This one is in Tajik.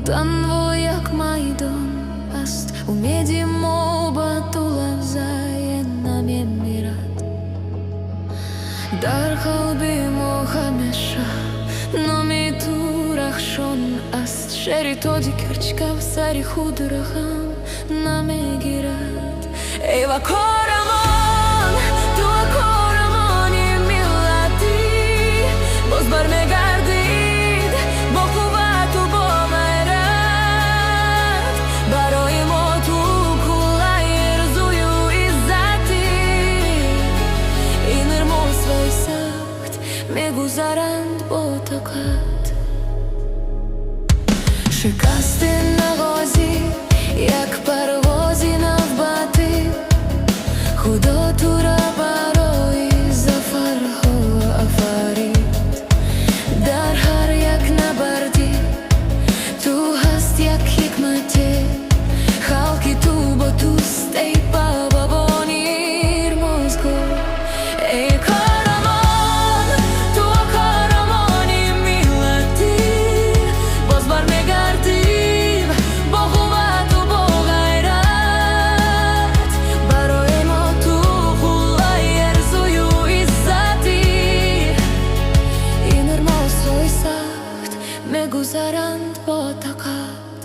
tanvo jak majdon ast umedi moba tula vzajedna mirat dar qalbi mohamesha nomi turah shon ast sheri todi kirchkav sari khud raham namegirat eva koramon tu koramoni millati boz bar megardid bo quvvat u bo g'ayrat baroyi mo tu kulay arzuyu izzati in irmo svoj saht meguzarand bo toqat shikasti nag'ozi як парвози навбати худо тура барои зафарҳо афарид дар ҳар як набарди ту ҳаст як ҳикмате халқи ту бо туст эй бабабони ирмозго эй корамон ту корамони миллати боз бармегардим бо қувват у бо ғайрат барои мо ту қулай арзую иззати ин ирмозҳои сахт мегузаранд бо тоқат